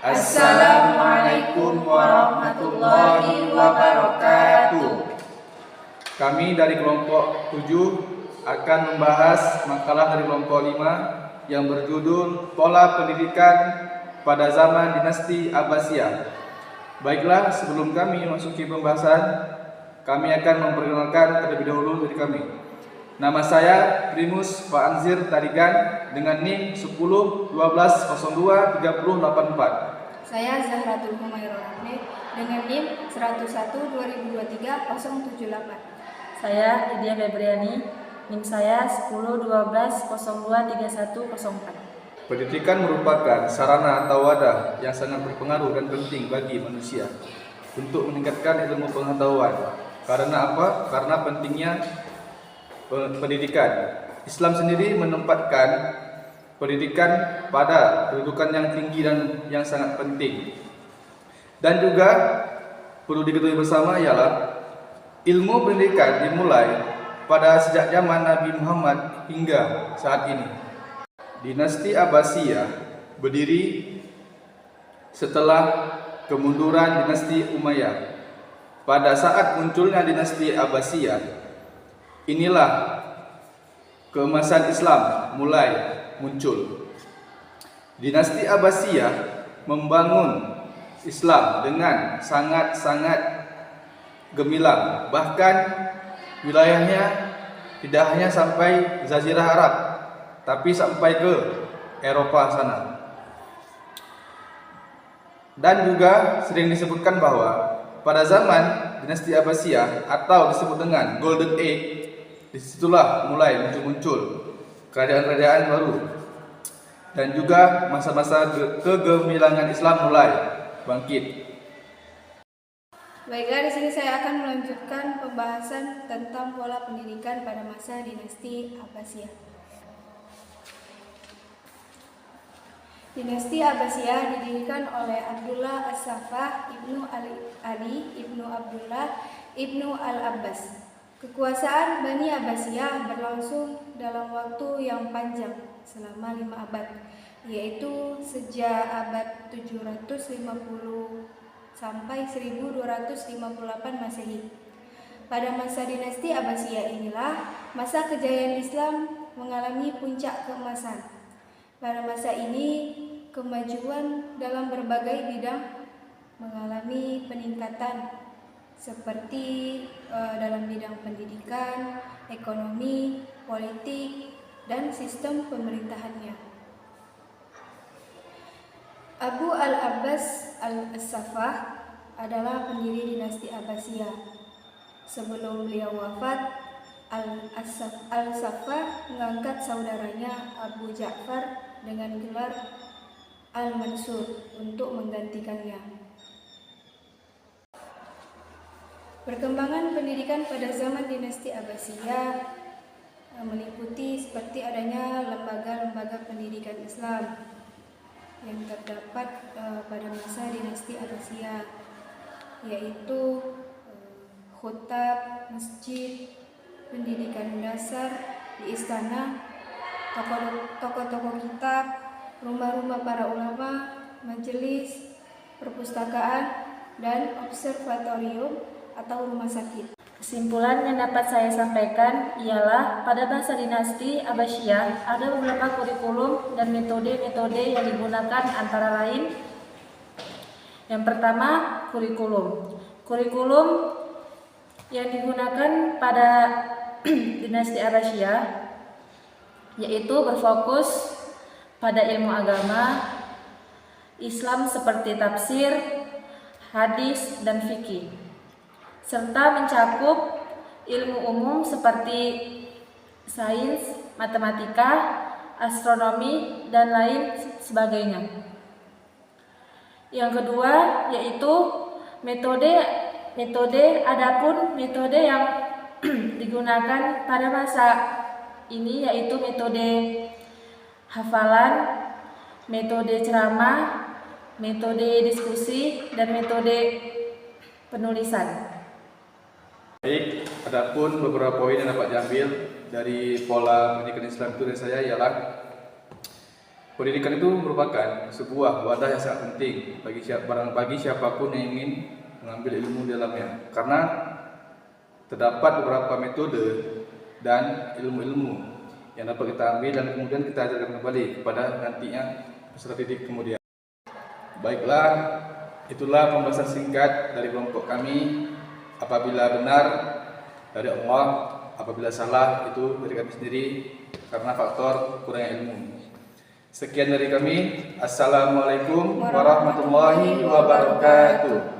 Assalamualaikum warahmatullahi wabarakatuh. Kami dari kelompok 7 akan membahas makalah dari kelompok 5 yang berjudul Pola Pendidikan pada Zaman Dinasti Abbasiyah. Baiklah, sebelum kami masuki pembahasan, kami akan memperkenalkan terlebih dahulu dari kami. Nama saya Primus Fa'anzir Tarigan dengan NIM 10 12 02 3084. Saya Zahratul Humairah dengan NIM 101 2023 078. Saya Lydia Febriani, NIM saya 10 12 02 3104. Pendidikan merupakan sarana atau wadah yang sangat berpengaruh dan penting bagi manusia untuk meningkatkan ilmu pengetahuan. Karena apa? Karena pentingnya pendidikan. Islam sendiri menempatkan pendidikan pada kedudukan yang tinggi dan yang sangat penting. Dan juga perlu diketahui bersama ialah ilmu pendidikan dimulai pada sejak zaman Nabi Muhammad hingga saat ini. Dinasti Abbasiyah berdiri setelah kemunduran dinasti Umayyah. Pada saat munculnya dinasti Abbasiyah, inilah keemasan Islam mulai muncul. Dinasti Abbasiyah membangun Islam dengan sangat-sangat gemilang. Bahkan wilayahnya tidak hanya sampai Jazirah Arab, tapi sampai ke Eropa sana. Dan juga sering disebutkan bahwa pada zaman dinasti Abbasiyah atau disebut dengan Golden Age, disitulah mulai muncul kerajaan-kerajaan baru, dan juga masa-masa kegemilangan Islam mulai bangkit. Baiklah, di sini saya akan melanjutkan pembahasan tentang pola pendidikan pada masa dinasti Abbasiyah. Dinasti Abbasiyah didirikan oleh Abdullah As-Saffah Ibnu Ali Ibnu Abdullah Ibnu Al-Abbas. Kekuasaan Bani Abbasiyah berlangsung dalam waktu yang panjang selama 5 abad, yaitu sejak abad 750 sampai 1258 Masehi. Pada masa dinasti Abbasiyah inilah masa kejayaan Islam mengalami puncak keemasan. Pada masa ini kemajuan dalam berbagai bidang mengalami peningkatan, seperti dalam bidang pendidikan, ekonomi, politik, dan sistem pemerintahannya. Abu al-Abbas al-Saffah adalah pendiri dinasti Abbasiyah. Sebelum beliau wafat, Al-Saffah mengangkat saudaranya Abu Ja'far dengan gelar Al-Mansur untuk menggantikannya. Perkembangan pendidikan pada zaman dinasti Abbasiyah meliputi seperti adanya lembaga-lembaga pendidikan Islam yang terdapat pada masa dinasti Abbasiyah, yaitu khutab, masjid, pendidikan dasar di istana, toko-toko kitab, rumah-rumah para ulama, majelis, perpustakaan, dan observatorium atau rumah sakit. Kesimpulan yang dapat saya sampaikan ialah pada masa dinasti Abbasiyah ada beberapa kurikulum dan metode-metode yang digunakan, antara lain yang pertama kurikulum yang digunakan pada dinasti Abbasiyah yaitu berfokus pada ilmu agama Islam seperti tafsir, hadis, dan fikih, serta mencakup ilmu umum seperti sains, matematika, astronomi, dan lain sebagainya. Yang kedua yaitu metode yang digunakan pada masa ini yaitu metode hafalan, metode ceramah, metode diskusi, dan metode penulisan. Baik, adapun beberapa poin yang dapat diambil dari pola pendidikan Islam itu dari saya ialah Pendidikan itu merupakan sebuah wadah yang sangat penting bagi siapapun yang ingin mengambil ilmu di dalamnya. Karena terdapat beberapa metode dan ilmu-ilmu yang dapat kita ambil dan kemudian kita ajarkan kembali kepada nantinya peserta didik kemudian. Baiklah, itulah pembahasan singkat dari kelompok kami. Apabila benar dari Allah, apabila salah itu dari kami sendiri karena faktor kurangnya ilmu. Sekian dari kami. Assalamualaikum warahmatullahi wabarakatuh.